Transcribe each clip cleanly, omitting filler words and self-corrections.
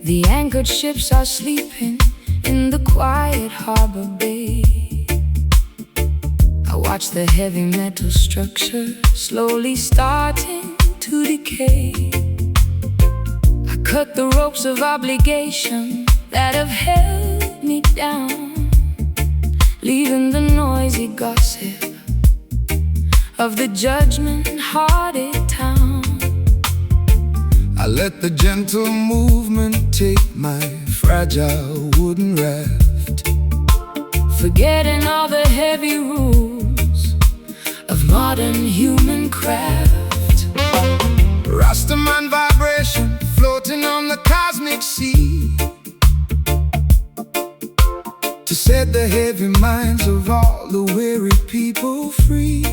The anchored ships are sleeping in the quiet harbor bay. I watch the heavy metal structure slowly starting to decay. I cut the ropes of obligation that have held me down, leaving the noisy gossip of the judgment-hearted town. I let the gentle movement take my fragile wooden raft, forgetting all the heavy rules of modern human craft. Rastaman vibration floating on the cosmic sea, to set the heavy minds of all the weary people free.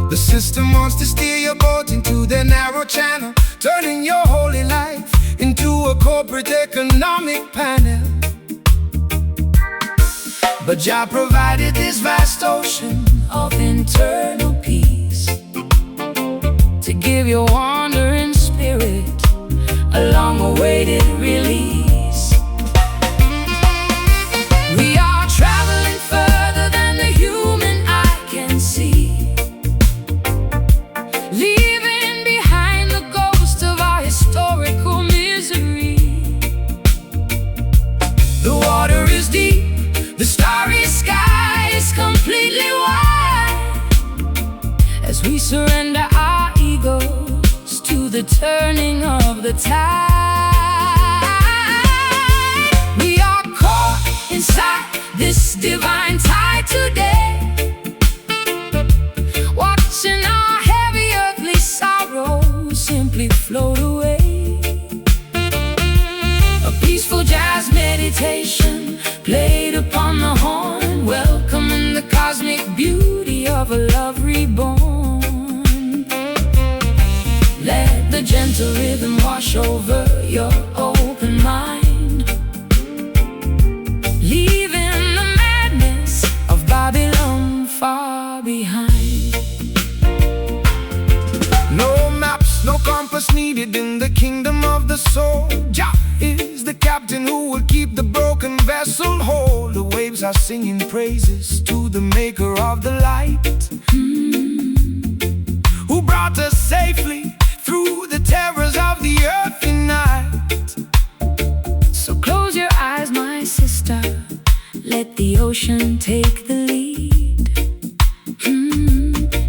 The system wants to steer your boat into their narrow channel, turning your holy life into a corporate economic panel. But Jah provided this vast ocean of internal peace to give your wandering spirit a long-awaited release. We are traveling further than the human eye can see, leaving behind the ghost of our historical misery. The water is deep, the starry sky is completely white, as we surrender our egos to the turning of the tide. We are caught inside this divine tide today, watching our heavy earthly sorrows simply float away. A peaceful jazz meditation played upon the horn, welcoming the cosmic beauty of a love reborn. Let the gentle rhythm wash over your open mind, leaving the madness of Babylon far behind. No maps, no compass needed in the kingdom of the soul. Jah is the captain who will keep the broken vessel whole. The waves are singing praises to the maker of the light, who brought us safely through the terrors of the earthly night. So close your eyes, my sister, let the ocean take the lead.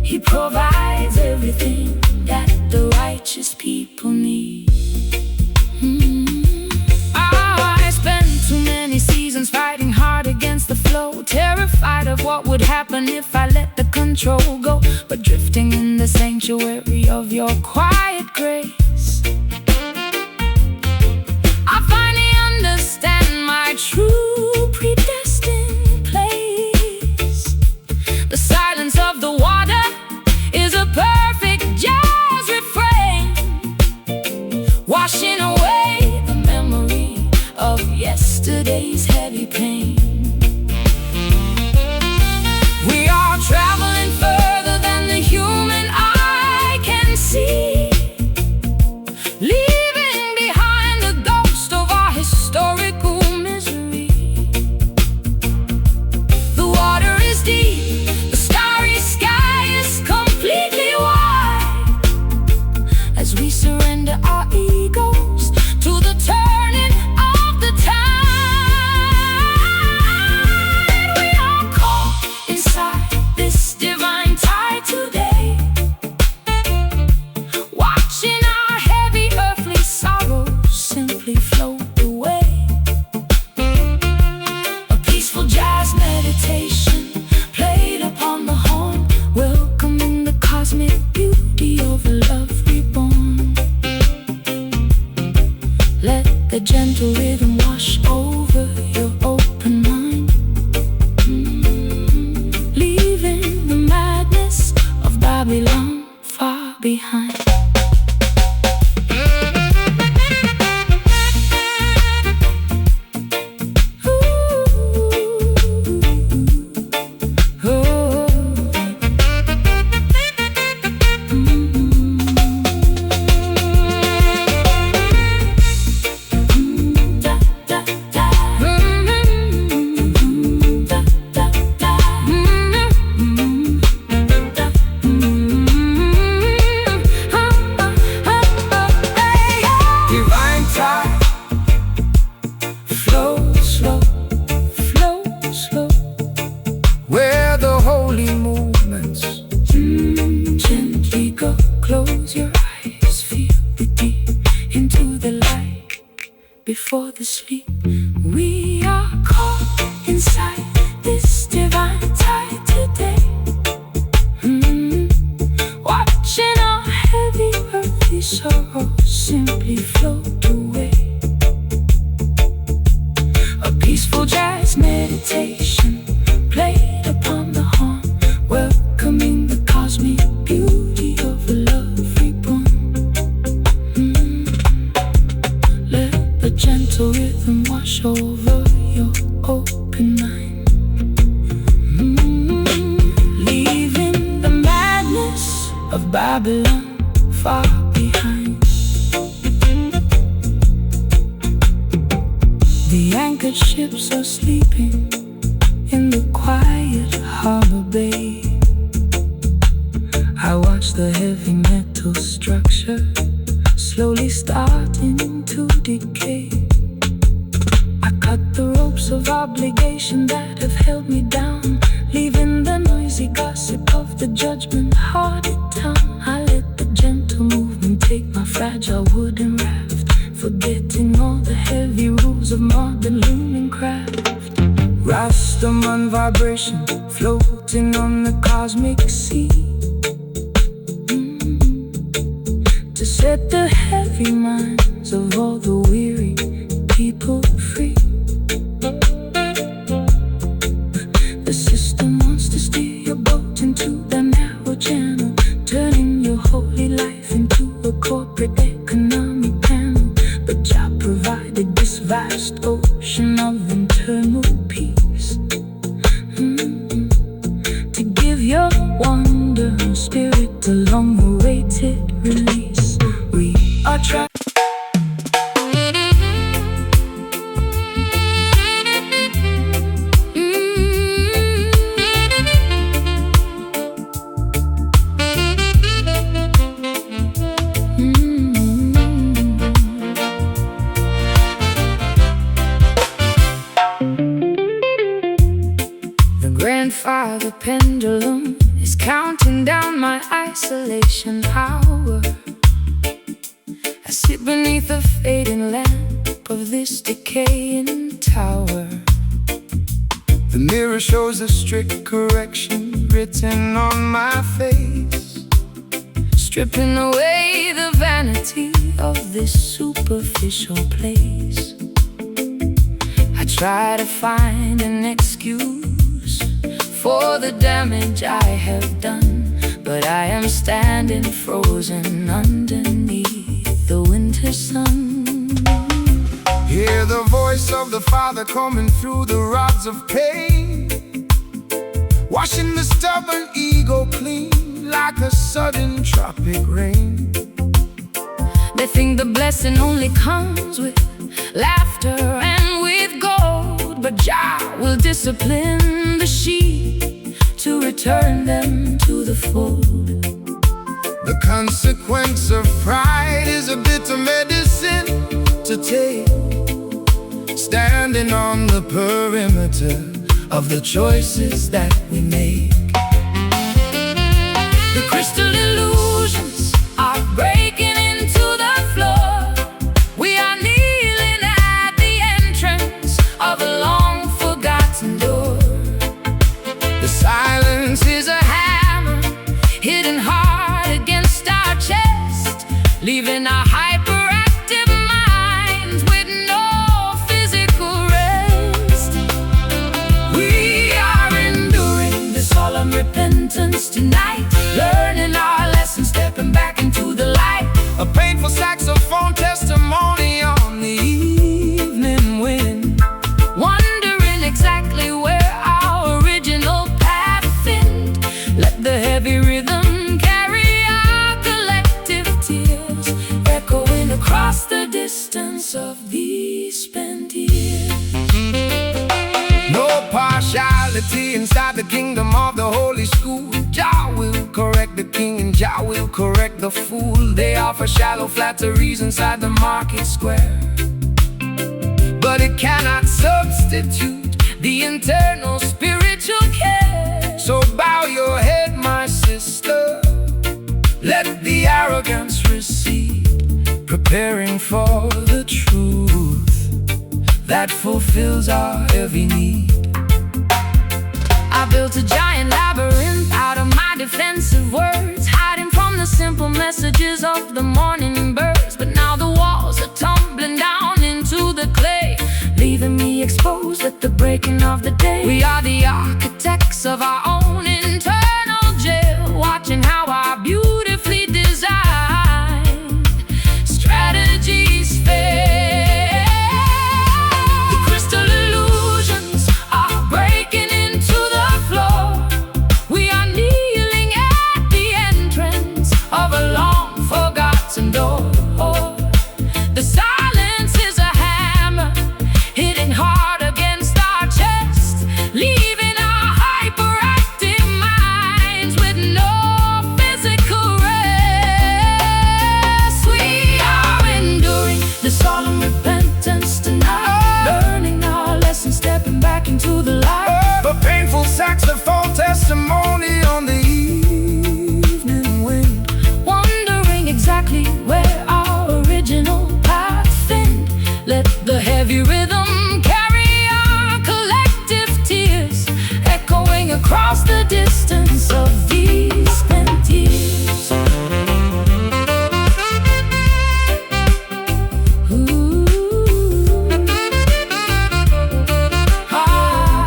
He provides everything that the righteous people need. I spent too many seasons fighting hard against the flow, terrified of what would happen if I let the control go. But drifting in the sanctuary of your quiet grace, I finally understand my true predestined place. The silence of the water is a perfect jazz refrain, washing away the memory of yesterday's heavy pain. We are traveling further than the human eye can see, leaving behind the ghost of our historical misery. The water is deep, the starry sky is completely white, as we surrender our egos to the turning of the tide. We are caught inside this divine tide today, watching our heavy earthly sorrows simply float away. A peaceful jazz meditation played upon the horn, welcoming the cosmic beauty of a love reborn. Let the gentle rhythm wash over your open mind, leaving the madness of Babylon far behind. before the sleep. We are caught inside this divine tide today. Watching our heavy earthly sorrow simply float away. A peaceful jazz meditation played upon the horn, welcoming the cosmic beauty of a love reborn. Let the gentle rhythm wash over your open mind, leaving the madness of Babylon far behind. The anchored ships are sleeping in the quiet harbor bay. I watch the heavy metal structure slowly starting to decay. I cut the ropes of obligation that have held me down, leaving the noisy gossip of the judgment-hearted town. I let the gentle movement take my fragile wooden raft, forgetting all the heavy rules of modern looming craft. Rastaman vibration floating on the cosmic sea, to set the heavy minds of all the weary people free. The system wants to steer your boat into the narrow channel, turning your holy life into a corporate economic panel. But Jah provided this vast ocean of internal peace, to give your wandering spirit a long-awaited release. We are trapped. Grandfather pendulum is counting down my isolation hour. I sit beneath the fading lamp of this decaying tower. The mirror shows a strict correction written on my face, stripping away the vanity of this superficial place. I try to find an excuse for the damage I have done, but I am standing frozen underneath the winter sun. Hear the voice of the Father coming through the rods of pain, washing the stubborn ego clean like a sudden tropic rain. They think the blessing only comes with laughter and with gold, but Jah will discipline the sheep to return them to the fold. The consequence of pride is a bitter medicine to take, standing on the perimeter of the choices that we make. The crystal illusions are breaking into the floor. We are kneeling at the entrance of a long-forgotten door. The silence is a hammer hidden hard against our chest, leaving our hyperactive minds with no physical rest. We are enduring the solemn repentance tonight, learning our lessons, stepping back into the light. a painful saxophone testimony on the evening wind, wondering exactly where our original path ended. Let the heavy rhythm carry our collective tears, echoing across the distance of these spent years. no partiality inside the kingdom of the holy school. Jah will correct the king and Jah will correct the fool. They offer shallow flatteries inside the market square, but it cannot substitute the internal spiritual care. So bow your head, my sister, let the arrogance recede, preparing for the truth. that fulfills our every need. I built a giant labyrinth out of my defensive words, hiding from the simple messages of the morning birds. But now the walls are tumbling down into the clay, leaving me exposed at the breaking of the day. We are the architects of our own internal jail, watching how our beautifully designed strategies fail. The crystal illusions are breaking into the floor. We are kneeling at the entrance of a long forgotten door. The silence is a hammer hitting hard against our chest, leaving our hyperactive minds with no physical rest. We are enduring the solemn repentance tonight, learning our lessons, stepping back into the light. A painful saxophone testimony on the evening wind, Wondering exactly where our original path ended. Let the heavy rhythm carry our collective tears, echoing across the distance of these spent years. Ooh. Ah.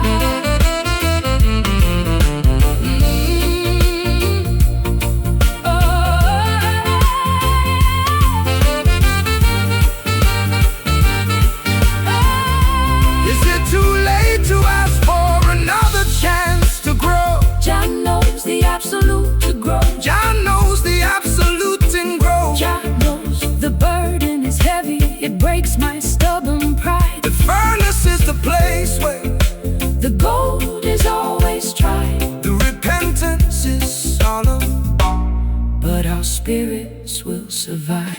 is it too late to ask for another chance to grow? Jah knows the absolute to grow. Jah knows the absolute and grow. Jah knows the burden is heavy, it breaks my stubborn pride. The furnace is the place where The gold is always tried, the repentance is solemn. but our spirits will survive.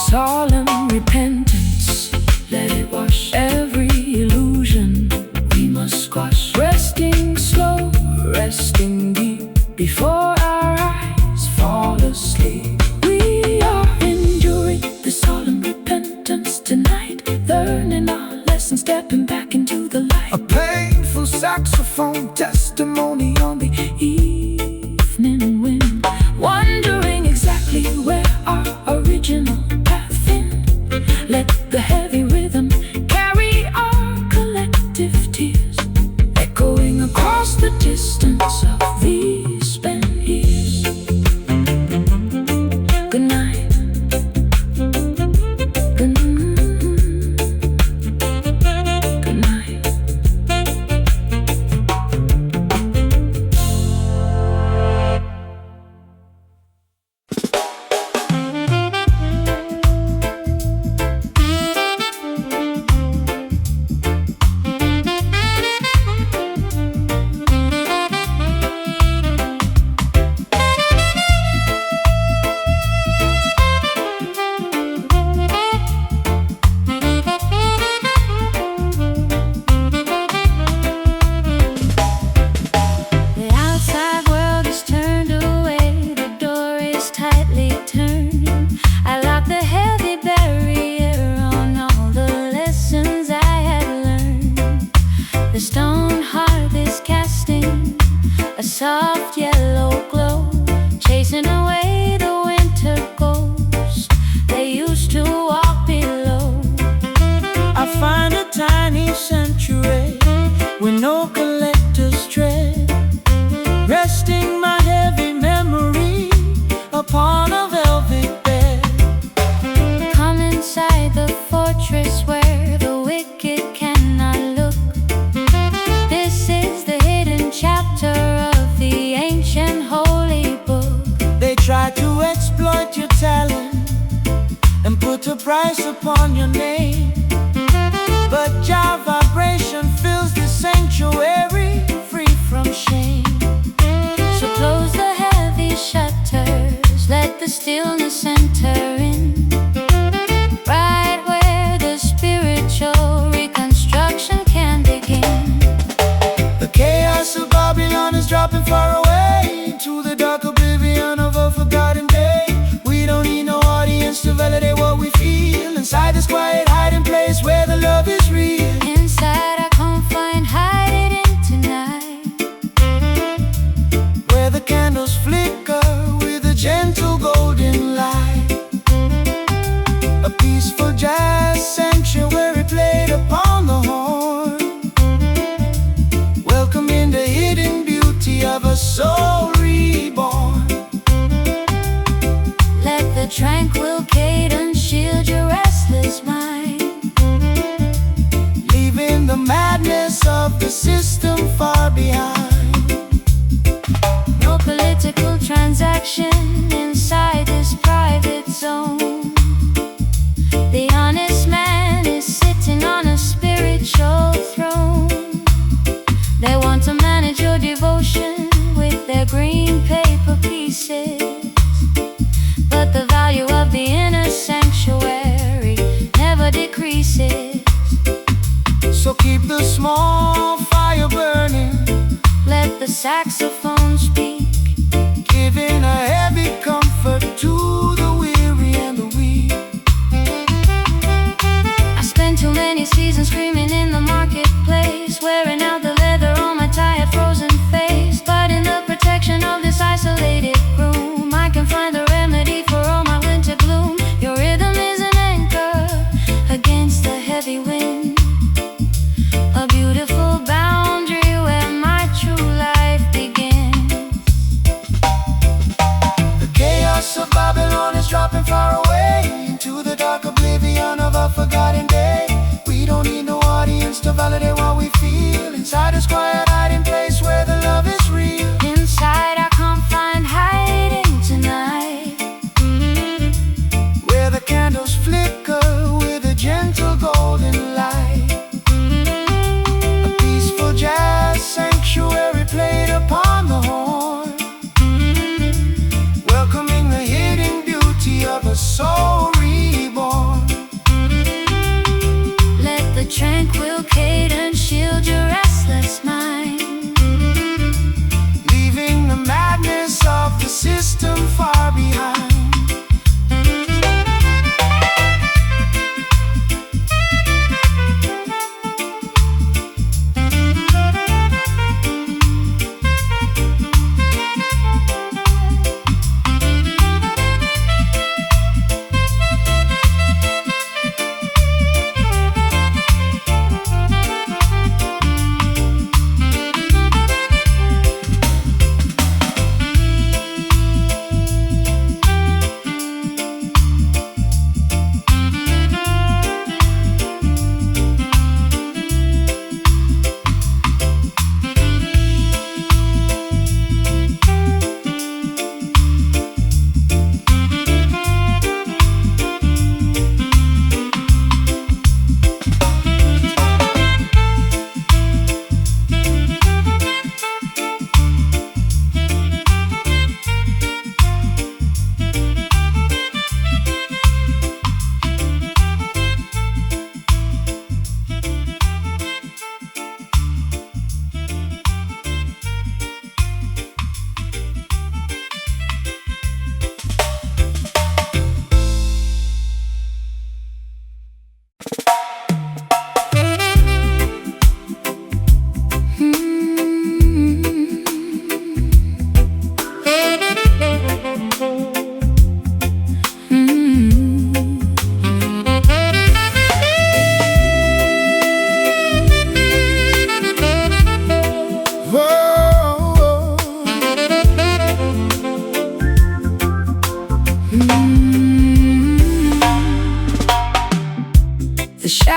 Solemn repentance, let it wash every illusion we must squash. Resting slow, resting deep, before our eyes fall asleep. We are enduring the solemn repentance tonight, learning our lessons, stepping back into the light. A painful saxophone testimony on the Evening wind, wondering exactly where our original path ended. Let the heavy rhythm carry our collective tears, echoing across the distance of these spent years. Good night. Good night. The outside world is turned away, the door is tightly turned. I lock the heavy barrier on all the lessons I had learned. The stone heart is casting a soft yellow glow, chasing away the winter ghosts they used to walk below. I find a tiny sanctuary with no collector's tread, resting my heavy memory upon a velvet bed. Come inside the fortress where the wicked cannot look. This is the hidden chapter of the ancient holy book. They try to exploit your talent and put a price upon your name, but Jah vibration fills the sanctuary, free from shame. So close the heavy shutters, let the stillness enter in, right where the spiritual reconstruction can begin. The chaos of Babylon is dropping far away into the dark oblivion of a forgotten day. We don't need no audience to validate what we feel inside this quiet hiding place where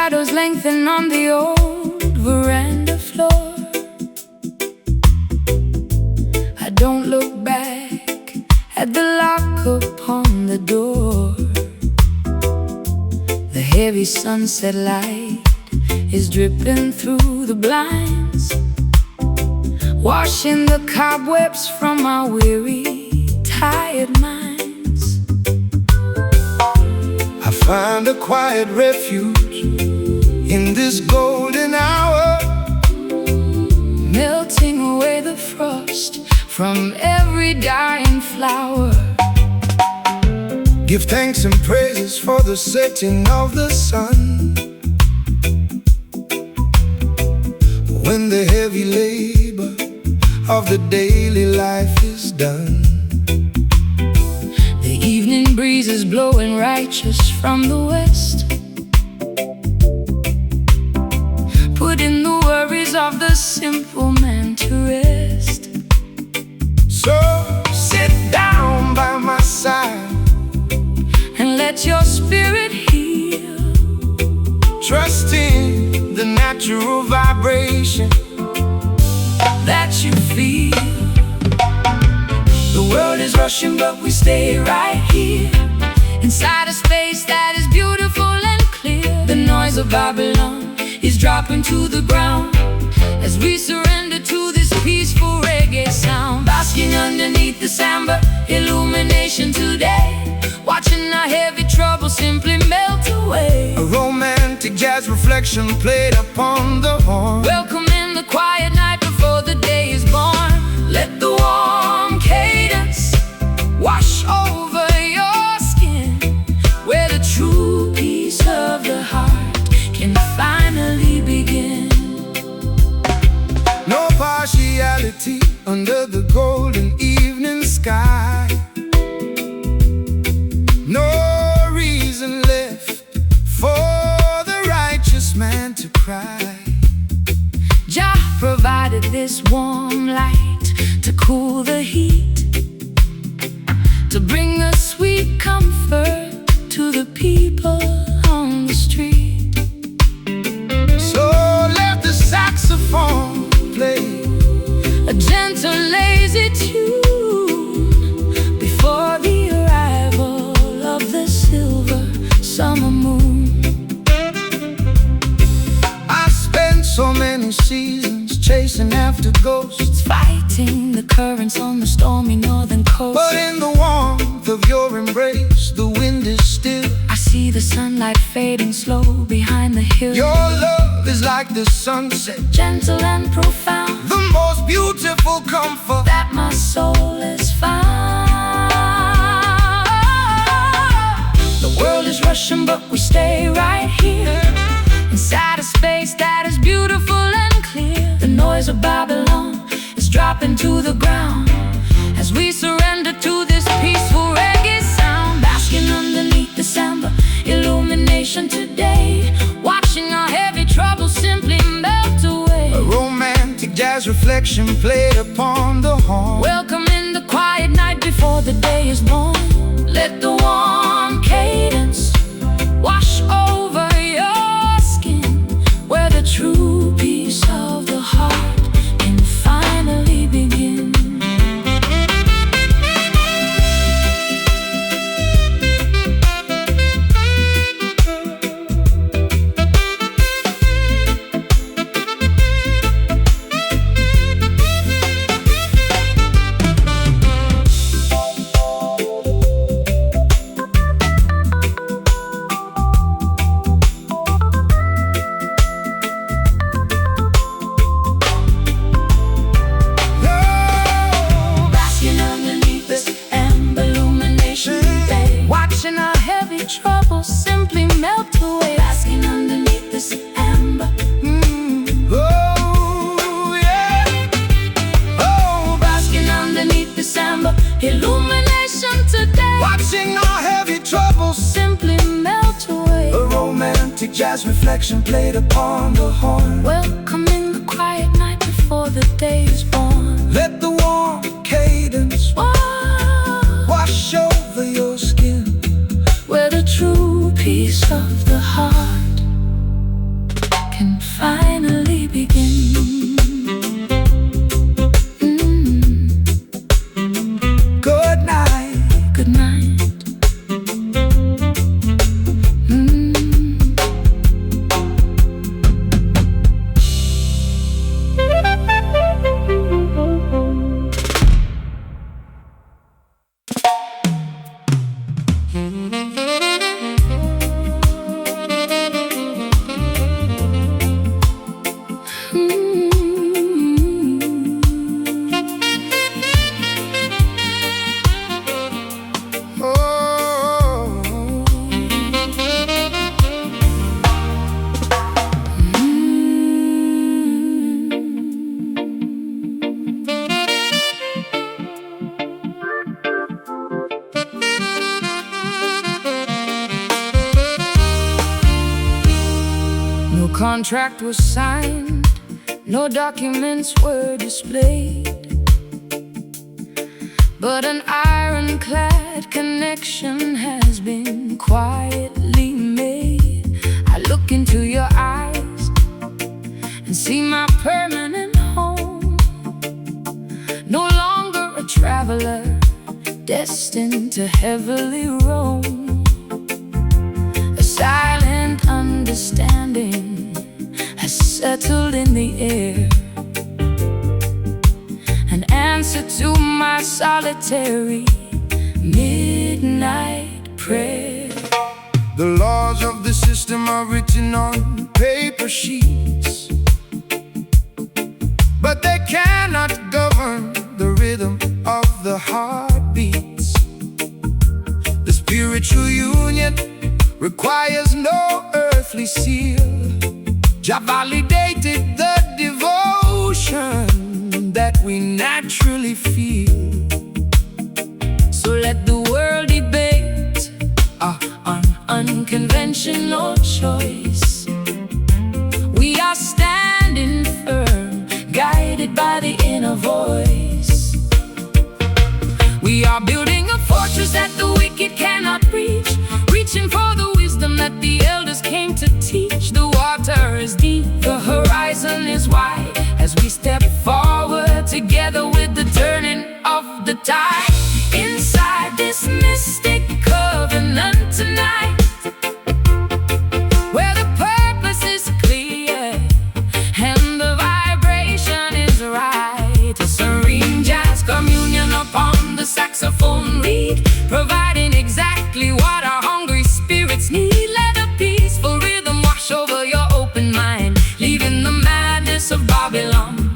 shadows lengthen on the old veranda floor. I don't look back at the lock upon the door. The heavy sunset light is dripping through the blinds, washing the cobwebs from our weary, tired minds. I find a quiet refuge in this golden hour, melting away the frost from every dying flower. Give thanks and praises for the setting of the sun, when the heavy labor of the daily life is done. The evening breeze is blowing righteous from the west, putting the worries of the simple man to rest. So sit down by my side and let your spirit heal, trusting the natural vibration that you feel. The world is rushing, but we stay right here, inside a space that is beautiful and clear. The noise of Babylon is dropping to the ground as we surrender to this peaceful reggae sound. Basking underneath the samba illumination today, watching our heavy trouble simply melt away. A romantic jazz reflection played upon the horn, Welcoming the quiet night before the day is born. Let the warm cadence wash over your skin, where the true peace of the heart can finally begin. no partiality under the golden evening sky, no reason left for the righteous man to cry. Jah provided this warm light to cool the heat, to bring a sweet comfort to the people on the street. So let the saxophone play A gentle lazy tune before the arrival of the silver summer moon. I spent so many seasons chasing after ghosts, Fighting the currents on the stormy northern coast. but in the warmth of your embrace, the wind is still. I see the sunlight fading slow behind the hills. Your love is like the sunset, Gentle and profound, the most beautiful comfort. that my soul has found. The world is rushing, but we stay right here, inside a space that is beautiful and clear. The noise of Babylon is dropping to the ground as we surrender to this peaceful reggae sound. Basking underneath the samba illumination today, watching our heavy troubles simply melt away. A romantic jazz reflection played upon the horn, Welcoming the quiet night before the day is born. Let the warm cadence wash over your skin, where the true peace of the heart can finally begin. Basking underneath this amber illumination day, watching our heavy troubles simply melt away. Basking underneath this amber. Oh yeah, oh, Basking underneath this amber illumination today, watching our heavy troubles. simply melt away. A romantic jazz reflection played upon the horn, Welcoming the quiet night before the day is born. let the warm cadence wash over your skin, Where the true peace of the heart can finally begin. Good night. Good night. No contract was signed, no documents were displayed, but an ironclad connection has been quietly made. I look into your eyes and see my permanent home. No longer a traveler destined to heavily roam. A silent understanding has settled in the air, an answer to my solitary midnight prayer. The laws of the system are written on paper sheets, but they cannot govern the rhythm of the heartbeats. The spiritual union requires no earthly seal. Jah validated the devotion that we naturally feel. So let the world debate on unconventional choice. We are standing firm, guided by the inner voice. We are building a fortress that the wicked cannot reach, reaching for the wisdom that the elders came to teach. The water is deep, the horizon is wide, as we step forward together with the turning of the tide. Inside this mystic covenant tonight, where the purpose is clear and the vibration is right. A serene jazz communion upon the saxophone lead, providing exactly what our hungry spirits need. Let a peaceful rhythm wash over your open mind, leaving the madness of Babylon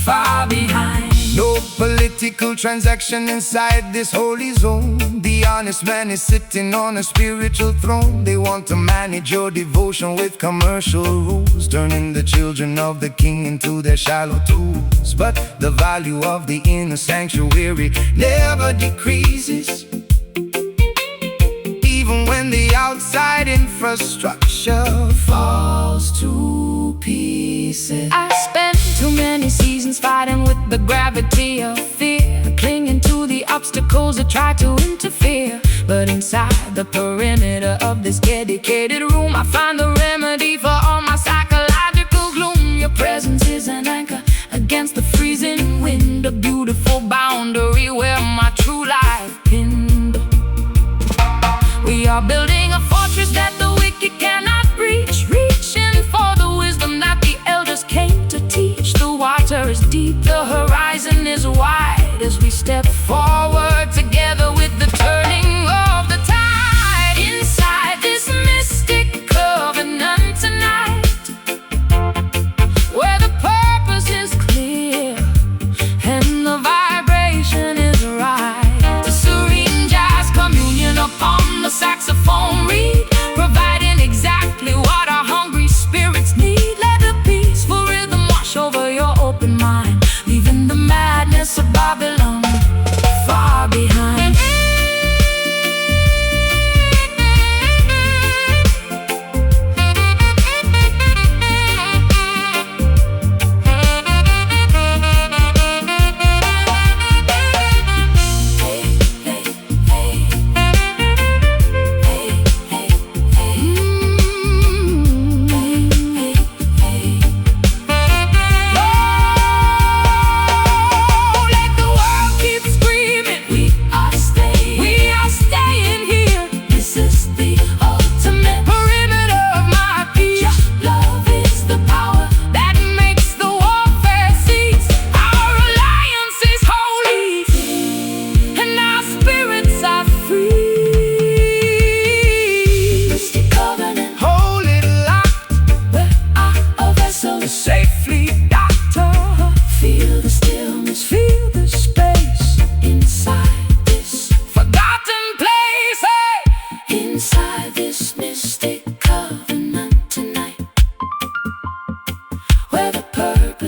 far behind. No political transaction inside this holy zone. The honest man is sitting on a spiritual throne. They want to manage your devotion with commercial rules, turning the children of the king into their shallow tools. But the value of the inner sanctuary never decreases, even when the outside infrastructure falls to pieces. I spent too many seasons fighting with the gravity of fear, clinging to the obstacles that try to interfere. But inside the perimeter of this dedicated room, I find the remedy for all my psychological gloom. Your presence is an anchor against the freezing wind, a beautiful boundary where my true life pinned. We are building a fortress that the wicked cannot reach, reaching for the wisdom that the elders came to teach. The water is deep, the horizon is wide, as we step forward together with the turning of the tide. Inside this mystic covenant tonight, where the purpose is clear and the vibration is right. The serene jazz communion upon the saxophone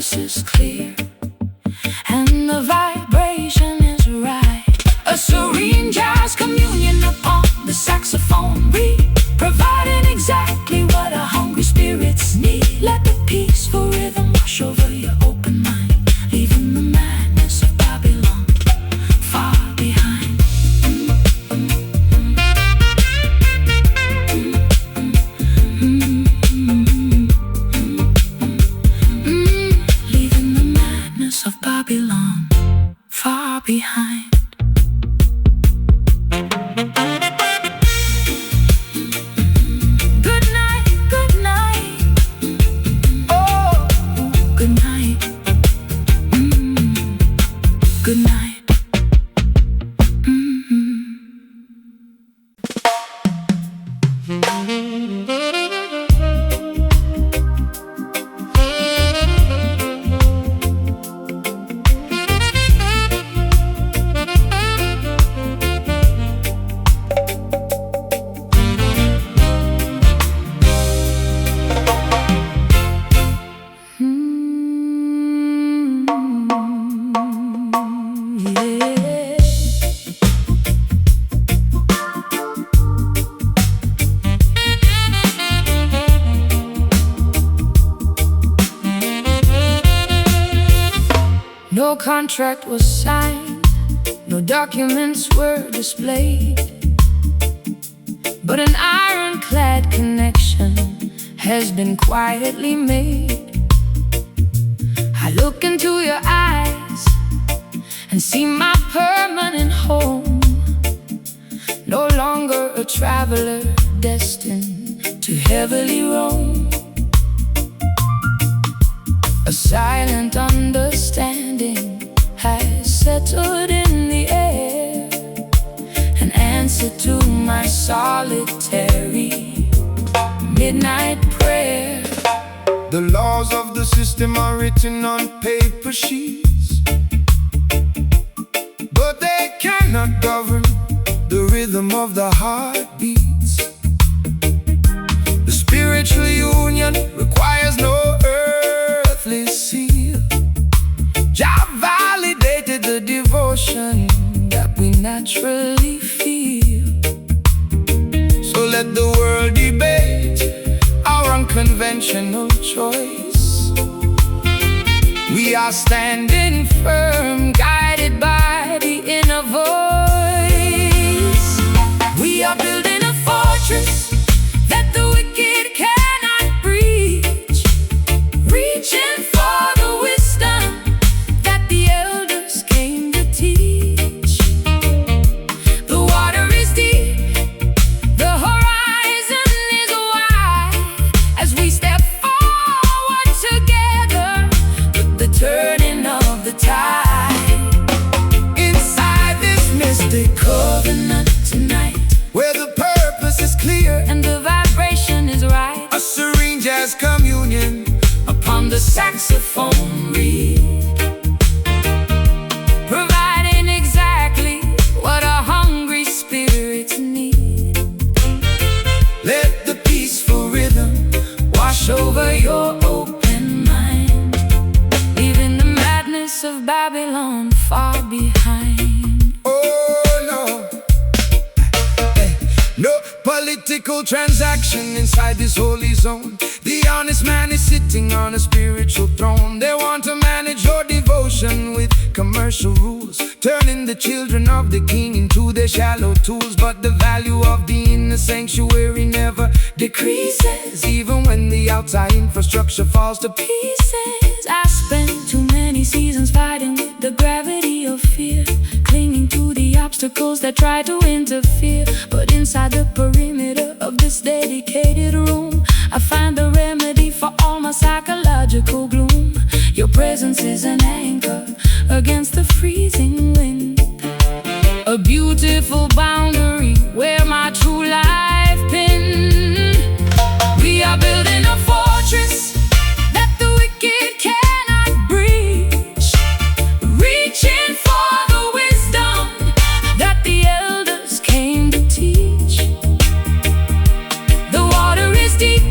purpose is clear, and the vibration is right. A serene jazz communion upon the saxophone beat, providing exactly what our hungry spirits need. Let the peaceful rhythm wash over your open mind, leaving the madness of Babylon far behind. Leaving the madness of Babylon far behind. Good night. No contract was signed, no documents were displayed, but an ironclad connection has been quietly made. I look into your eyes and see my permanent home, no longer a traveler destined to heavily roam. A silent understanding has settled in the air, an answer to my solitary midnight prayer. The laws of the system are written on paper sheets, but they cannot govern the rhythm of the heartbeats. The spiritual union requires no earthly seal. Jah validated the devotion that we naturally feel. So let the world debate our unconventional choice. We are standing firm, guided by the inner voice. We are building a fortress that the wicked cannot breach, reaching for the wisdom that the elders came to teach. The water is deep, the horizon is wide, as we step forward together with the turning of the tide. Inside this mystic covenant tonight, where the purpose is clear and the vibration is right, a serene jazz communion upon the saxophone reed, providing exactly what our hungry spirits need. Let the peaceful rhythm Wash over your open mind, leaving the madness of Babylon far behind. oh no. No political transaction inside this holy zone. The honest man is sitting on a spiritual throne. They want to manage your devotion with commercial rules, turning the children of the king into their shallow tools. But the value of the inner sanctuary never decreases, even when the outside infrastructure falls to pieces. I spent too many seasons fighting with the gravity of fear, clinging to the obstacles that try to interfere. But inside the perimeter of this dedicated room, I find the remedy for all my psychological gloom. Your presence is an anchor against the freezing wind, a beautiful boundary where my true life pinned. We are building a fortress that the wicked cannot breach, reaching for the wisdom that the elders came to teach. The water is deep,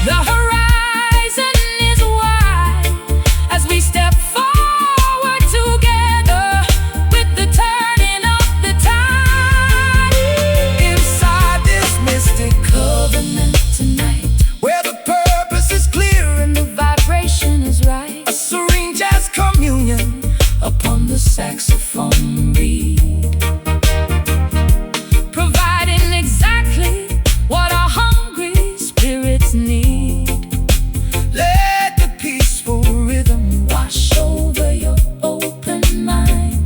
the horizon is wide, covenant tonight, where the purpose is clear and the vibration is right. a serene jazz communion Upon the saxophone reed, providing exactly what our hungry spirits need. Let the peaceful rhythm Wash over your open mind,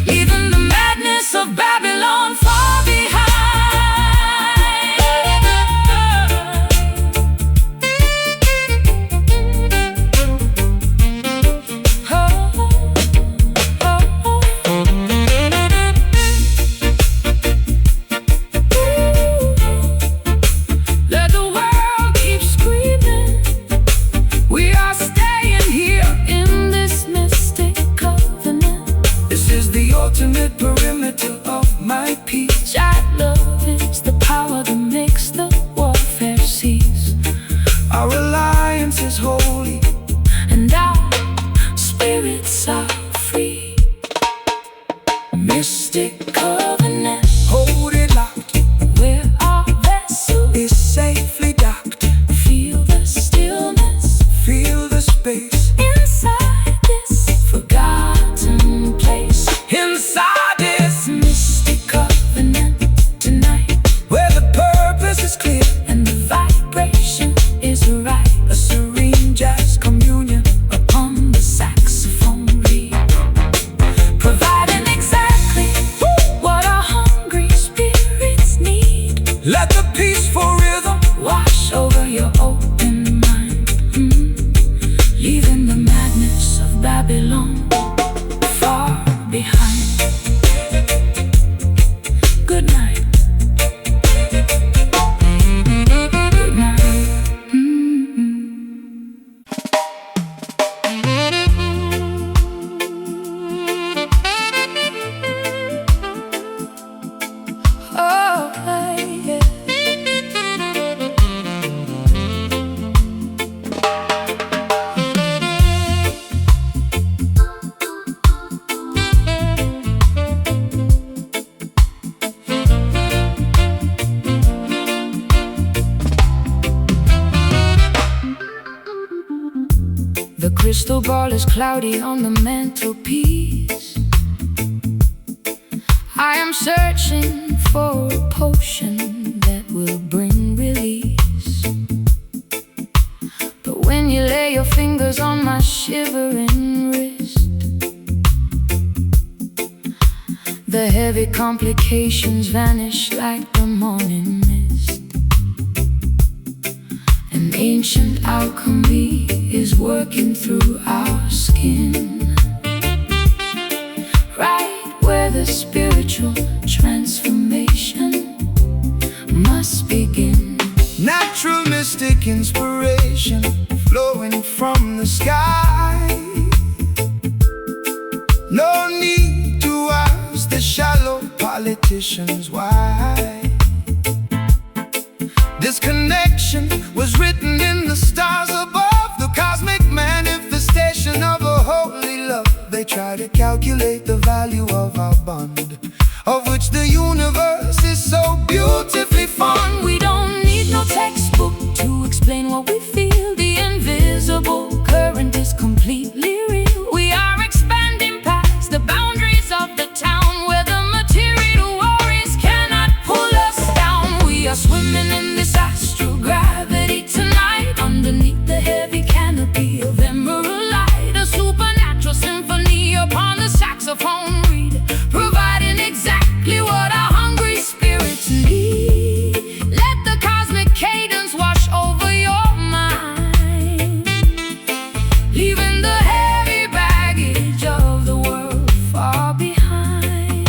leaving the madness of Babylon far behind. Let the world keep screaming. We are staying here in this mystic covenant. This is the ultimate perimeter of my peace. That love is the power that makes the warfare cease, Our alliance is holy, and our spirits are free. Mystic covenant, hold it locked, where our vessel is safely docked. feel the stillness Feel the space inside this forgotten place. inside this, Mystic covenant tonight, where the purpose is clear, and the vibration is right. a serene jazz communion. Upon the saxophone reed, providing exactly what our hungry spirits need. Let the peaceful rhythm Wash over your open mind, leaving the madness of Babylon far behind. Good night. Good night. Oh, yeah. The crystal ball is cloudy on the mantelpiece. I am searching for a potion that will bring release. But when you lay your fingers on my shivering wrist, the heavy complications vanish like the morning mist. An ancient alchemy is working through our skin, right where the spiritual transformation must begin. natural mystic inspiration flowing from the sky. No need to ask the shallow politicians why. This connection was written in the stars above, the cosmic manifestation of a holy love. They try to calculate the value of our bond, of which the universe is so beautifully fond. We don't need no textbook to explain what we feel. The invisible current is completely real. We are expanding past the boundaries of the town, where the material worries cannot pull us down. We are swimming in this astral gravity tonight, underneath the heavy canopy of emerald light. A supernatural symphony upon the saxophone reed, providing exactly what our hungry spirits need. Let the cosmic cadence wash over your mind, leaving the heavy baggage of the world far behind.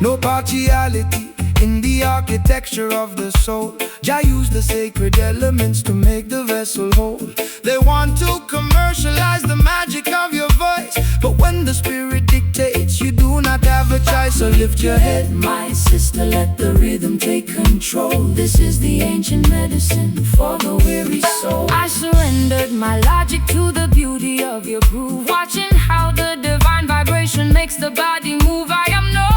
No partiality in the architecture of the soul. Jah used the sacred elements to make the vessel whole. They want to commercialize the magic of your voice, but when the spirit dictates, you do not have a choice. So lift your head, My sister, let the rhythm take control. This is the ancient medicine for the weary soul. I surrendered my logic to the beauty of your groove, watching how the divine vibration makes the body move. I am no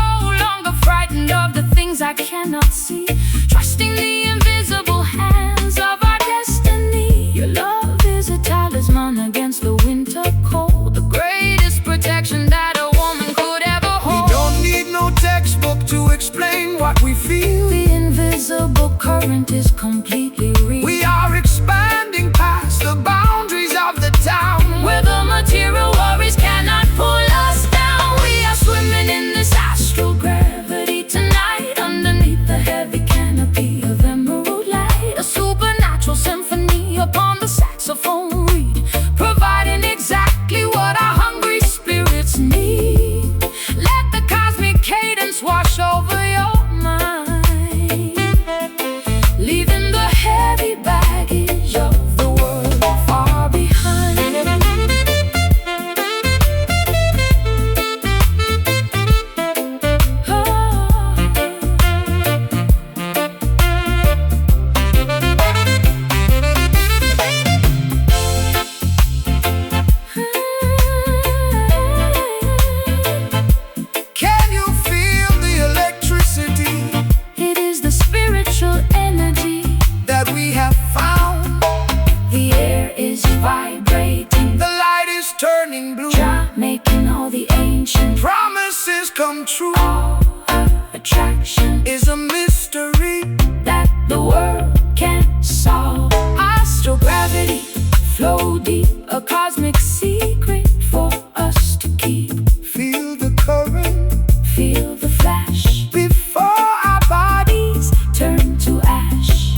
longer frightened mind of the things I cannot see, trusting the invisible hands of our destiny. Your love is a talisman against the winter cold, the greatest protection that a woman could ever hold. We don't need no textbook to explain what we feel. The invisible current is completely real. We are expanding past the boundaries of the town, where the material worries cannot pull us down. We are swimming in this astral gravity tonight, underneath the heavy canopy of emerald light. A supernatural symphony upon the saxophone reed, providing exactly what our hungry spirits need. Let the cosmic cadence wash over your mind, leaving the heavy baggage of the world far behind. Can you feel the electricity It is the spiritual energy. that we have found? The air is vibrating, The light is turning blue, Jah making all the ancient promises come true. law of attraction Is a mystery. that the world can't solve. Astral gravity, flow deep, a cosmic secret for us to keep. Feel the current Feel the flash before our bodies turn to ash.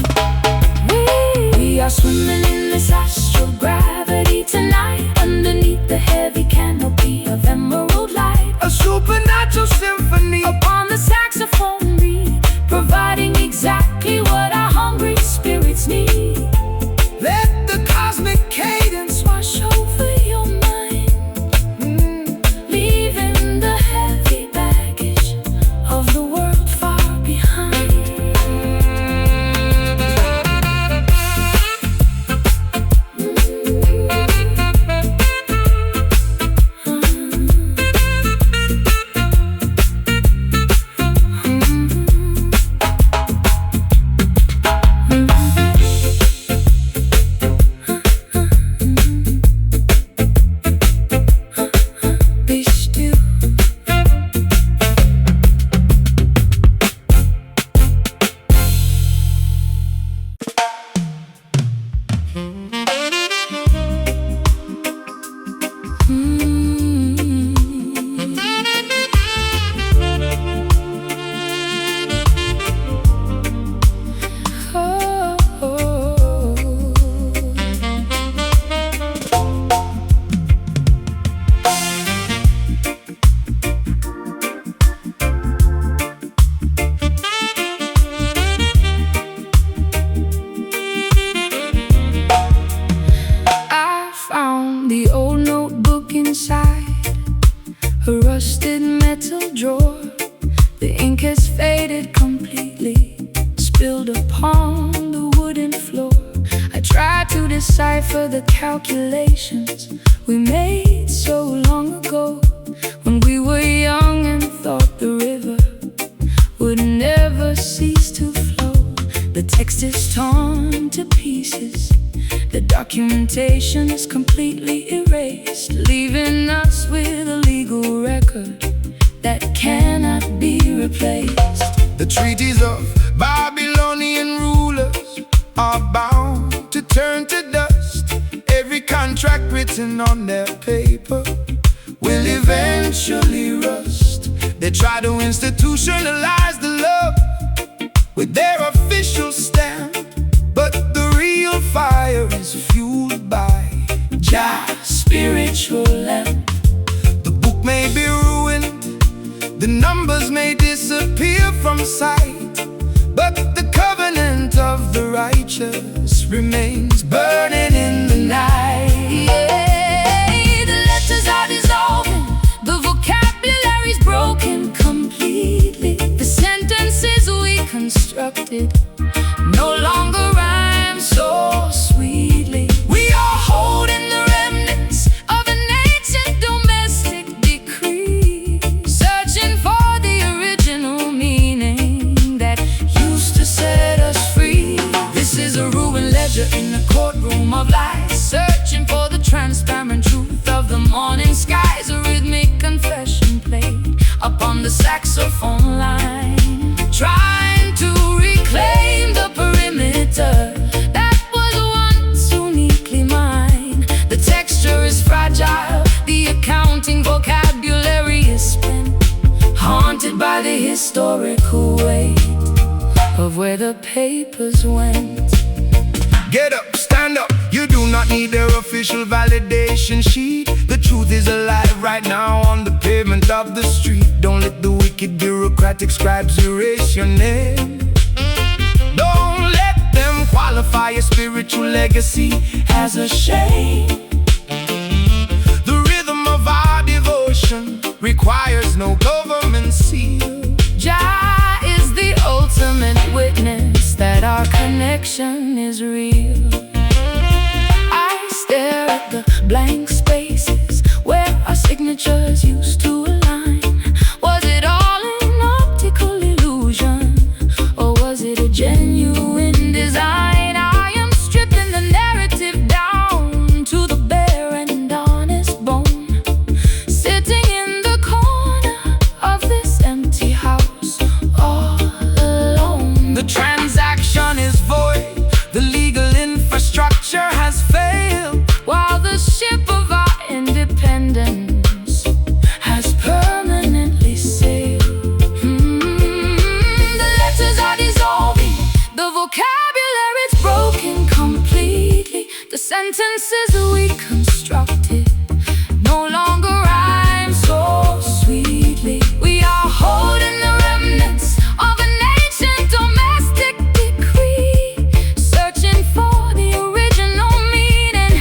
We are swimming in this astral gravity tonight, underneath the heavy canopy of emerald light. a supernatural symphony Upon the saxophone reed, providing exactly what our hungry spirits need. Let the cosmic cadence Wash over your mind, leaving the heavy baggage of the world far behind. Be still. I found the old notebook inside a rusted metal drawer. The ink has faded completely, spilled upon the wooden floor. I tried to decipher the calculations we made so long ago, when we were young and thought the river would never cease to flow. The text is torn to pieces, the documentation is completely erased, leaving us with a legal record that cannot be replaced. The treaties of Babylonian rulers are bound to turn to dust. Every contract written on their paper will eventually rust. They try to institutionalize the love with their official stamp, but the real fire is fueled by Jah's spiritual lamp. The book may be ruined, the numbers may disappear from sight, but the covenant of the righteous remains burning in the night. Yeah, the letters are dissolving, the vocabulary's broken completely. The sentences we constructed no longer rhyme so sweetly. We are holding the remnants of an ancient domestic decree, searching for the original meaning. on the saxophone line, trying to reclaim the perimeter that was once uniquely mine. The texture is fragile, the accounting vocabulary is spent, haunted by the historical weight of where the papers went. Get up, stand up, you do not need their official validation sheet. The truth is alive right now on the pavement of the street. Don't let the wicked bureaucratic scribes erase your name. Don't let them qualify your spiritual legacy as a shame. The rhythm of our devotion requires no government seal. Jah is the ultimate witness that our connection is real. I stare at the blank spaces where our signatures used to align. Was it all an optical illusion, or was it a genuine design? I am stripping the narrative down to the bare and honest bone, sitting in the corner of this empty house all alone. The transaction is void, the legal infrastructure has failed, while the ship of our independence has permanently sailed. The letters are dissolving, the vocabulary's broken completely. The sentences we constructed no longer rhyme so sweetly. We are holding the remnants of an ancient domestic decree, searching for the original meaning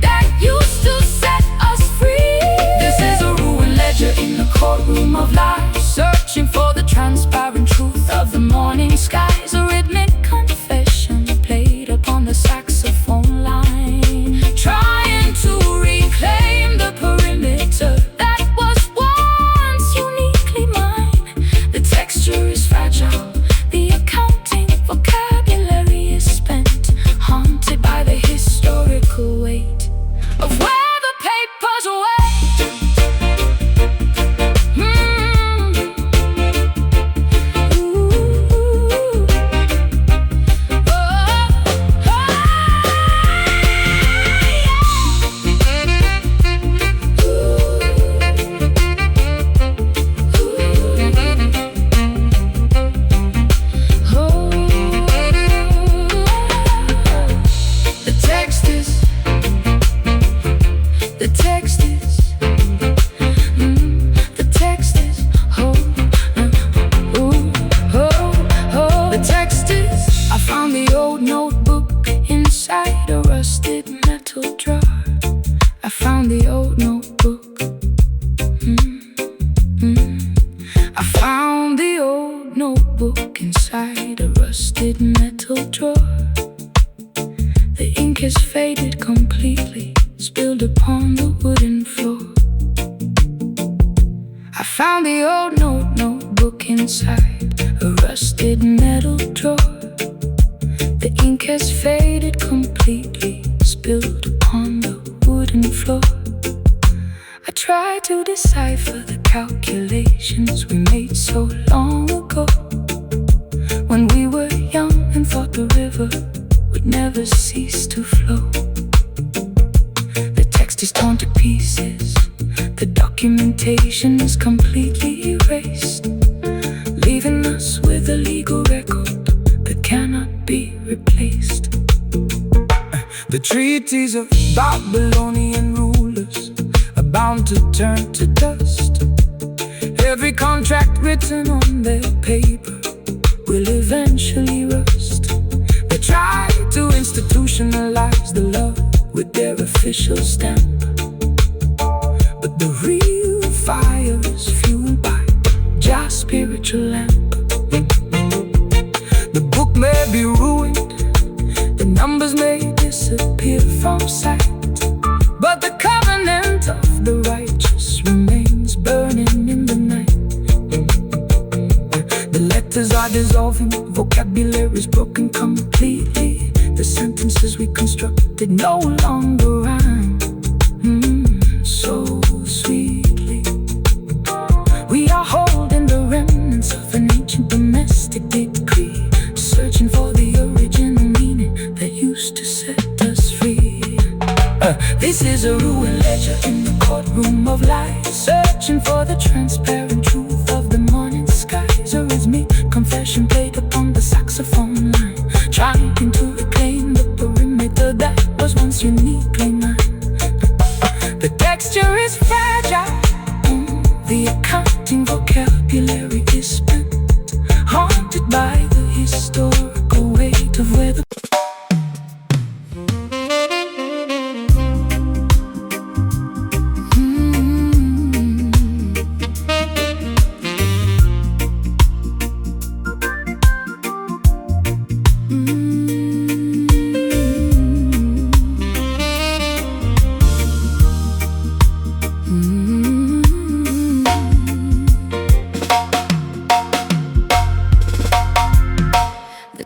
that used to set us free. This is a ruined ledger in the courtroom of life, searching for the transparent truth of the morning skies. A rhythmic confession played upon the saxophone line, trying to reclaim the perimeter that was once uniquely mine. The texture is fragile, the accounting vocabulary is spent, haunted by the historical weight of where the papers went. I found the old notebook inside a rusted metal drawer. I found the old notebook. I found the old notebook inside a rusted metal drawer. The ink is faded completely, spilled upon the wooden floor. I found the old notebook inside a rusted metal drawer. The ink has faded completely, spilled upon the wooden floor. I try to decipher the calculations we made so long ago, when we were young and thought the river would never cease to flow. The text is torn to pieces, the documentation is completely erased, leaving us with a legal record that cannot be replaced. The treaties of Babylonian rulers are bound to turn to dust. Every contract written on their paper will eventually rust. They try to institutionalize the love with their official stamp, but the real fire is fueled by Jah's spiritual lamp. The book may be ruined, the numbers may disappear from sight, but the covenant of the righteous remains burning in the night. The letters are dissolving, vocabulary is broken completely. The sentences we constructed no longer rhyme so sweetly. We are holding This is a ruined ledger in the courtroom of life, searching for the transparent truth of the morning skies. A rhythmic confession played upon the saxophone line, trying to reclaim the perimeter that was once uniquely mine. The texture is fragile, the accounting vocabulary is spent, haunted by the historical weight of where the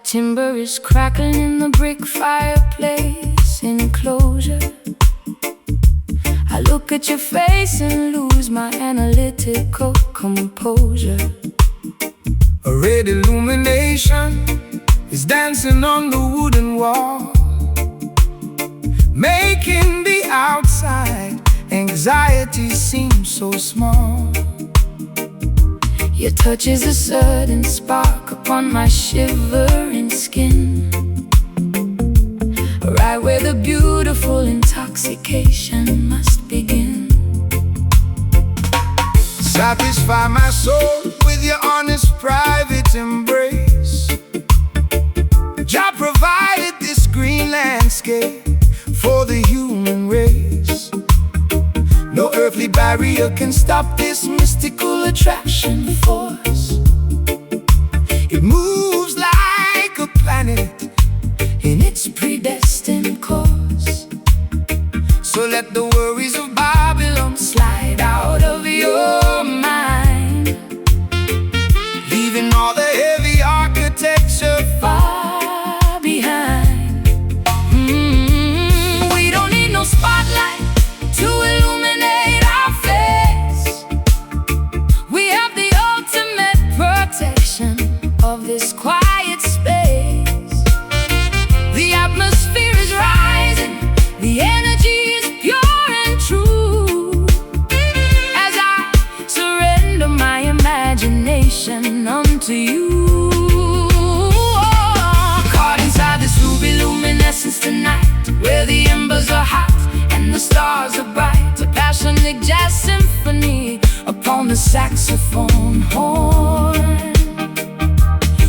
timber is crackling in the brick fireplace enclosure. I look at your face and lose my analytical composure. A red illumination is dancing on the wooden wall, making the outside anxiety seem so small. Your touch is a sudden spark upon my shivering skin, right where the beautiful intoxication must begin. Satisfy my soul with your honest private embrace. Jah provided this green landscape for the human race. No earthly barrier can stop this mystical attraction force. It moves like a planet in its predestined course. So let the worries of Babylon slide out of your mind, leaving all the heavy architecture far behind. We don't need no spotlight to illuminate our face. We have the ultimate protection of this quiet space. The atmosphere is rising, the energy is pure and true, as I surrender my imagination unto you. Caught inside this ruby luminescence tonight, where the embers are hot and the stars are bright. A passionate jazz symphony upon the saxophone horn,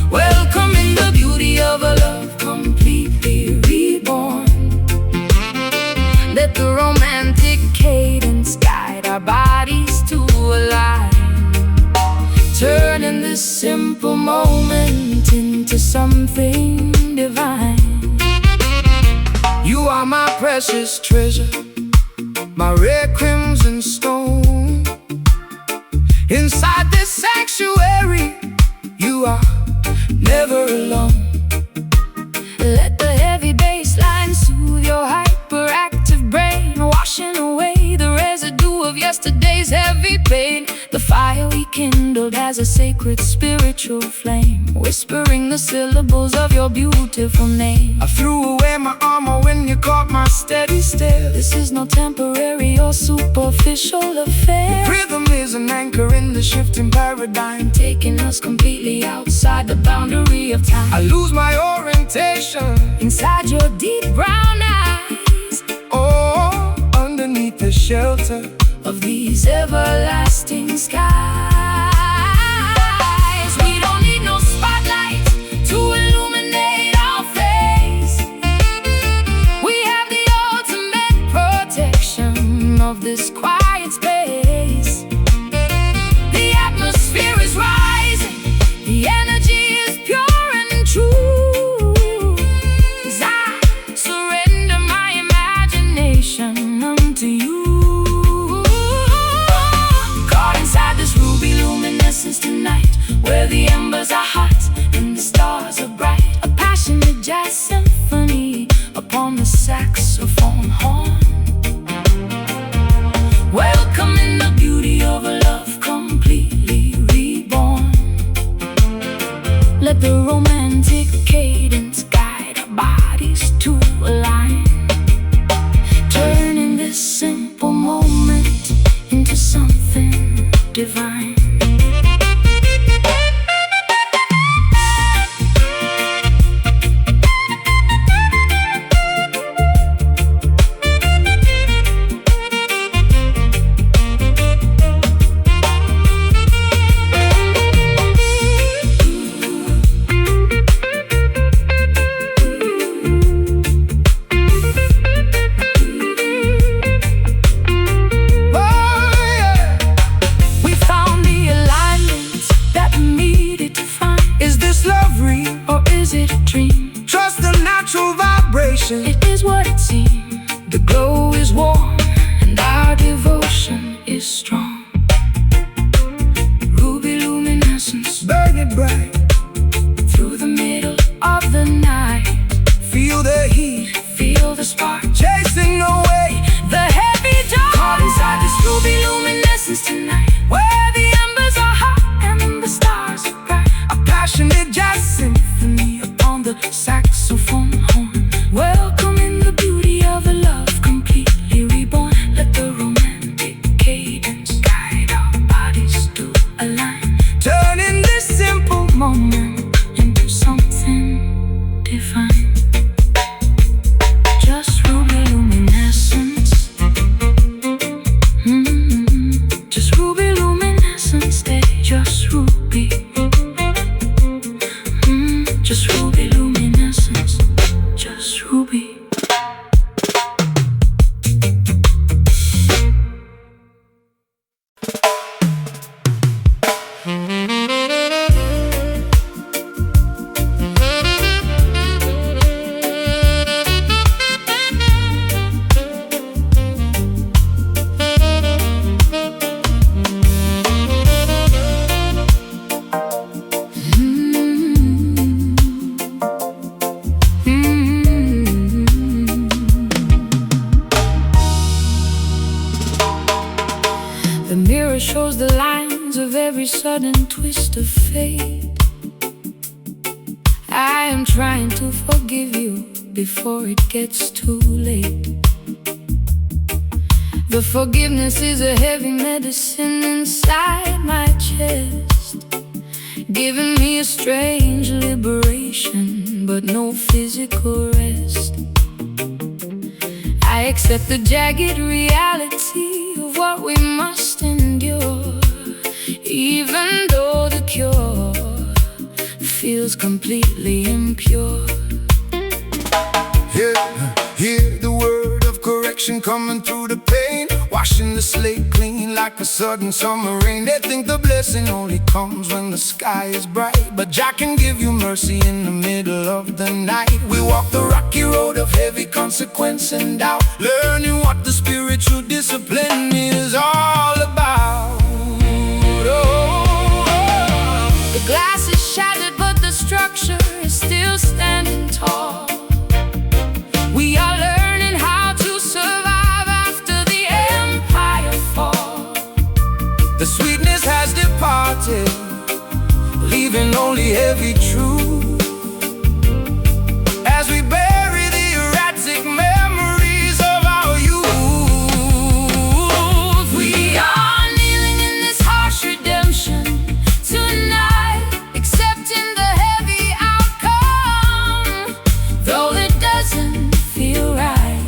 welcoming the beauty of a love completely reborn. Let the romantic cadence guide our bodies to align, turning this simple moment into something divine. You are my precious treasure, my red crimson stone. Inside this sanctuary, you are never alone. Let the heavy bass line soothe your hyperactive brain, washing away the residue of yesterday's heavy pain. The fire we kindled has a sacred spiritual flame, whispering the syllables of your beautiful name. I threw away my armor when you caught my steady stare. This is no temporary or superficial affair. Rhythm is an anchor in the shifting paradigm, taking us completely outside the boundary of time. I lose my orientation inside your deep brown eyes, oh, underneath the shelter of these everlasting skies. We don't need no spotlight to illuminate our face. We have the ultimate protection of this quiet space. The atmosphere is rising, the energy is pure and true, as I surrender my imagination unto you. Tonight, where the embers are hot and the stars are bright. A passionate jazz symphony upon the saxophone horn, welcoming the beauty of a love completely reborn. Let the romantic cadence guide our bodies to align, turning this spiritual vibration. It is what it seems. The glow is warm and our devotion is strong. Ruby luminescence, Burn it bright through the middle of the night. Feel the heat, Feel the spark, chasing away the heavy dark. caught inside this Ruby luminescence tonight, where the embers are hot and the stars are bright. a passionate jazz symphony On the saxophone horn, welcoming the beauty of a love completely reborn. Let the romantic cadence guide our bodies to align, turning this simple moment into something divine. Just ruby luminescence. Just ruby luminescence, eh? Just ruby. Just ruby luminescence. Just ruby. The mirror shows the lines of every sudden twist of fate. I am trying to forgive you before it gets too late. The forgiveness is a heavy medicine inside my chest, giving me a strange liberation, but no physical rest. I accept the jagged reality of what we must endure, even though the cure feels completely impure. Hear the word of correction coming through the pain, washing the slate clean like a sudden summer rain. They think the blessing only comes when the sky is bright, but Jah can give you mercy in the middle of the night. We walk the rocky road of heavy consequence and doubt, learning what the spiritual discipline is all about. The glass is shattered, but the structure is still standing tall. We are learning how to survive after the empire fall. The sweetness has departed, leaving only heavy truth, as we bury the erratic memories of our youth. We are kneeling in this harsh redemption tonight, accepting the heavy outcome, though it doesn't feel right.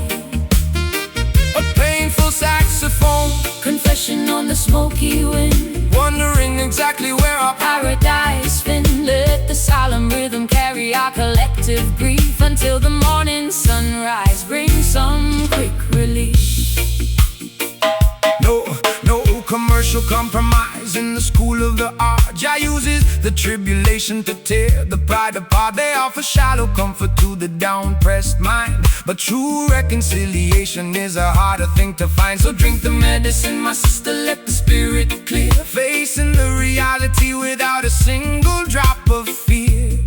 A painful saxophone, Confession on the smoky wind, wondering exactly where our paradise been. Let the solemn rhythm carry our collective grief until the morning sunrise brings some quick relief. No commercial compromise in the school of the art. Jah uses the tribulation to tear the pride apart. They offer shallow comfort to the down-pressed mind, but true reconciliation is a harder thing to find. So drink the medicine, my sister, let the spirit clear, facing the reality without a single drop of fear.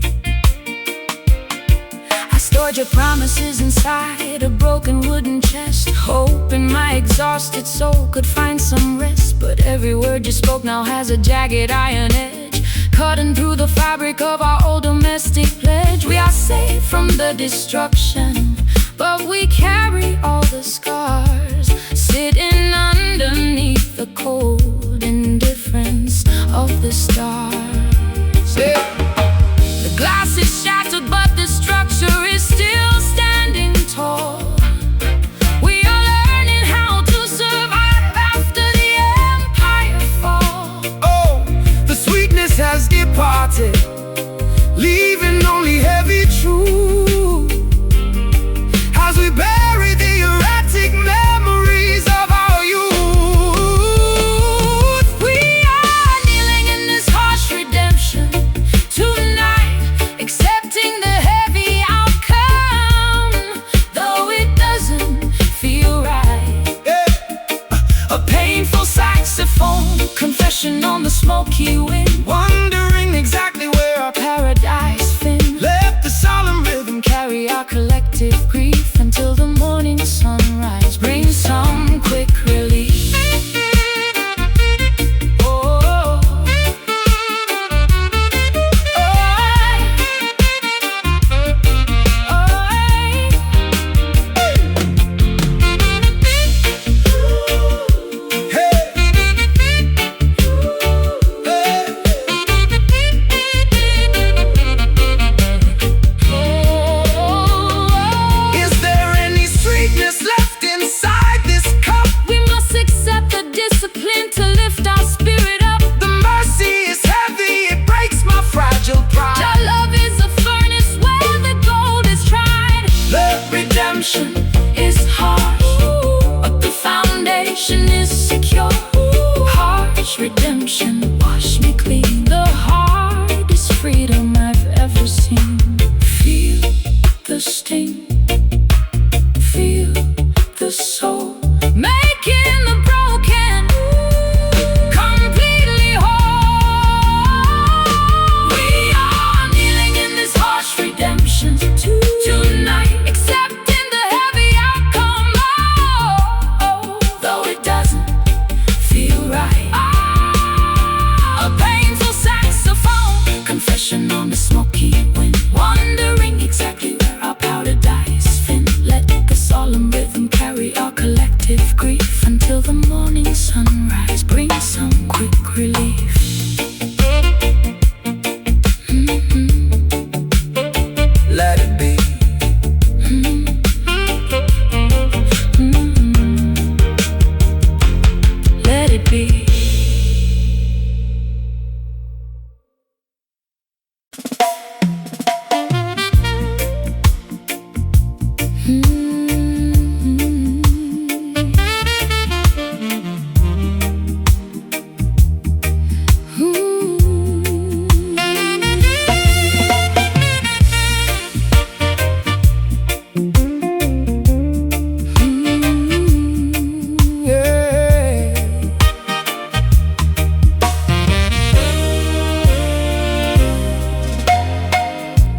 I stored your promises inside a broken wooden chest, hoping my exhausted soul could find some rest. But every word you spoke now has a jagged iron edge, cutting through the fabric of our old domestic pledge. We are safe from the destruction, but we carry all the scars, sitting underneath the cold indifference of the stars. The glass is shattered, but the structure is still standing tall. We are learning how to survive after the empire fall. Oh, the sweetness has departed, leaving only heavy truth, as we bury the erratic memories of our youth. We are kneeling in this harsh redemption tonight, accept redemption is harsh, but the foundation is secure. Harsh redemption, wash me clean. The hardest freedom I've ever seen. Feel the sting, feel the soul, making the broken completely whole. We are kneeling in this harsh redemption tonight, accepting the heavy outcome. Oh, though it doesn't feel right. A painful saxophone confession on the smoky wind, wondering exactly where our powder dies fin. Let the solemn rhythm carry our collective grief until the morning sunrise brings some quick relief. Let it be. Let it be.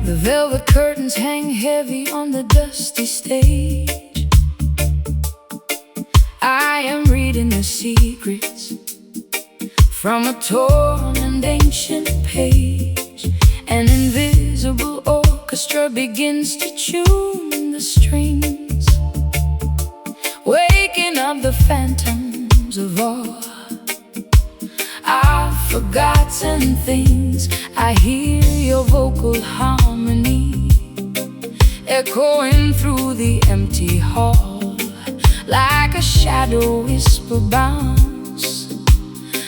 The velvet curtains hang heavy on the dusty stage. I am reading the secrets from a torn and ancient page. An invisible orchestra begins to tune the strings, waking up the phantoms of all our forgotten things. I hear your vocal harmony echoing through the empty hall, like a shadow whisper bounce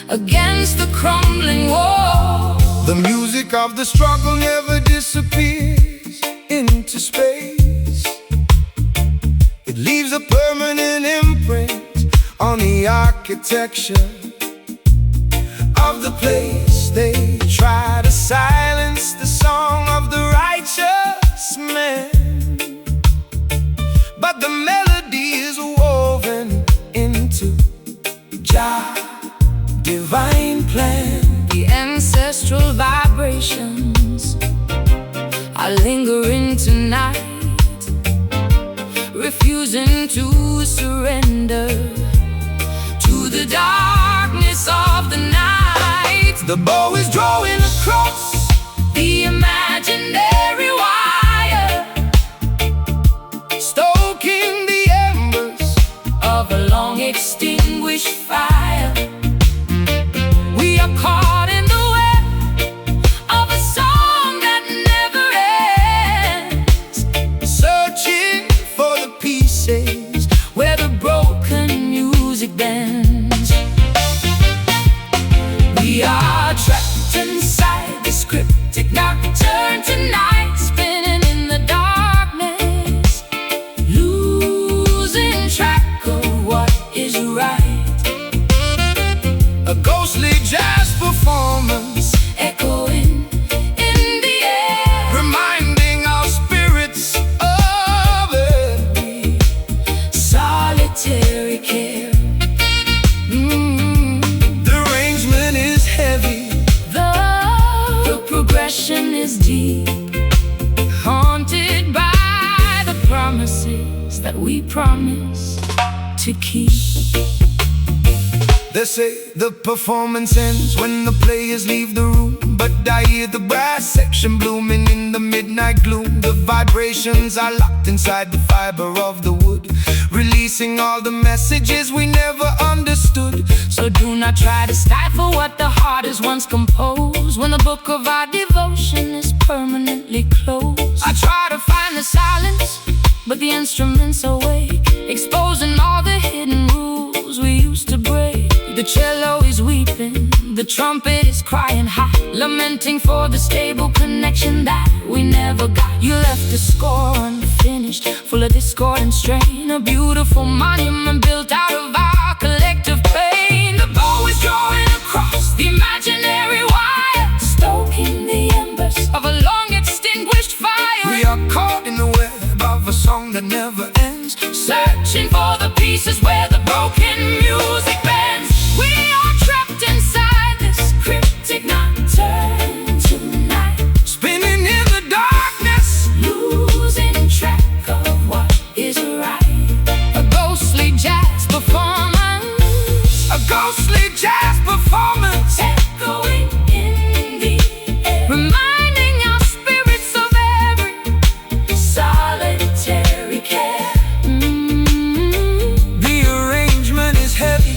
against the crumbling wall. The music of the struggle never disappears into space. It leaves a permanent imprint on the architecture of the place. They try to silence the song of the righteous man, but the melody is woven into Jah's divine plan. The ancestral vibrations are lingering tonight, refusing to surrender to the darkness of the night. The bow is drawing across The imaginary wire, stoking the embers of a long extinguished fire. We are caught in the web of a song that never ends, searching for the pieces where the broken music bends. We are trapped inside this cryptic nocturne tonight, spinning in the darkness, losing track of what is right. a ghostly jazz performance, Echoing in the air, reminding our spirits of every solitary care. The arrangement is heavy, The progression is deep, haunted by the promises that we promise to keep. they say the performance ends when the players leave the room, but I hear the brass section blooming in the midnight gloom. The vibrations are locked inside the fiber of the wood, releasing all the messages we never understood. So do not try to stifle what the heart has once composed, when the book of our devotion is permanently closed. I try to find the silence, but the instruments awake, exposing all the hidden rules we used to break. The cello is weeping, the trumpet is crying high, lamenting for the stable connection that we never got. You left the score unfinished, unfinished, full of discord and strain. A beautiful monument built out of our collective pain. The bow is drawing across the imaginary wire, stoking the embers of a long extinguished fire. We are caught in the web of a song that never ends, searching for the pieces where the broken music bends. We are trapped inside this cryptic nocturne tonight, spinning in the darkness, losing track of what is right. A ghostly jazz performance, a ghostly jazz performance, echoing in the air, reminding our spirits of every solitary care. The arrangement is heavy,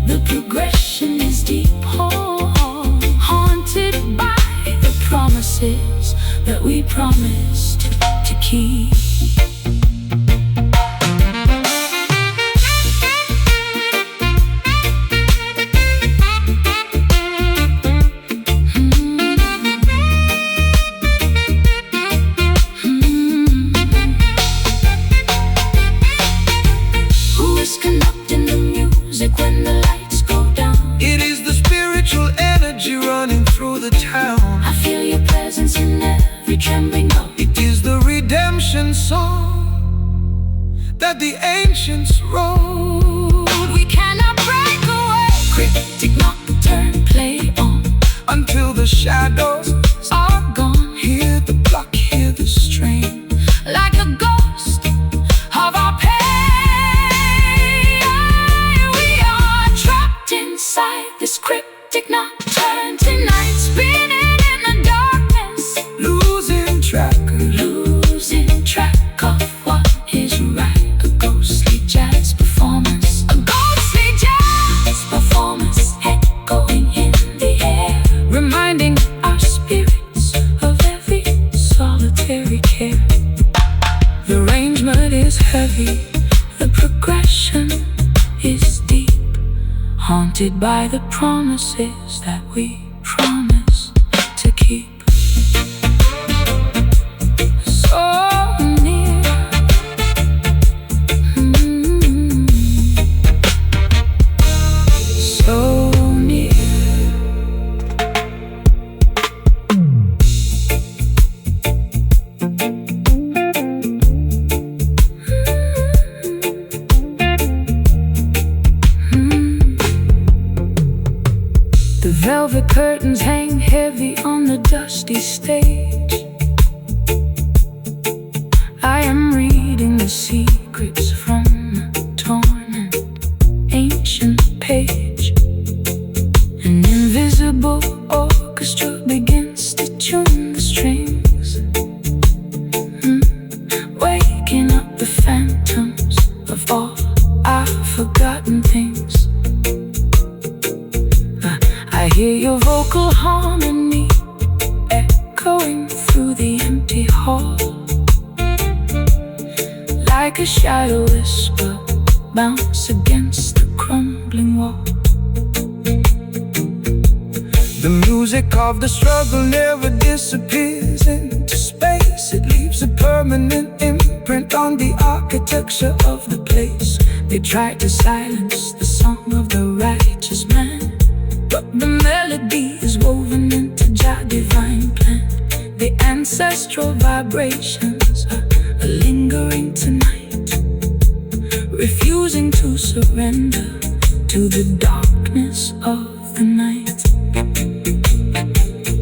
the progression is deep, haunted by the promises that we promised to keep. Who is conducting the music when the lights go down? It is the spiritual energy running through the town. I feel your presence in every trembling note. It is the redemption song that the ancients wrote. We cannot break away. Cryptic nocturne, play on Until the shadows are gone, hear the block, hear the strain, like a ghost of our pain. We are trapped inside this cryptic nocturne tonight, spinning in the darkness, losing track of what is right. A ghostly jazz performance, echoing in the air, reminding our spirits of every solitary care. The arrangement is heavy, the progression is deep, haunted by the promises that we promise to keep. So near, so near. The velvet curtains hang heavy on the dusty stage. I am reading the secrets from a torn and ancient page. An invisible orchestra begins to tune the strings, waking up the phantoms of all our forgotten things. I hear your vocal harmony echoing through the empty hall, like a shadow whisper bounce against the crumbling wall. The music of the struggle never disappears into space. It leaves a permanent imprint on the architecture of the place. They try to silence the song of the righteous man, but the melody is woven into Jah divine plan. The ancestral vibrations are lingering tonight, refusing to surrender to the darkness of the night.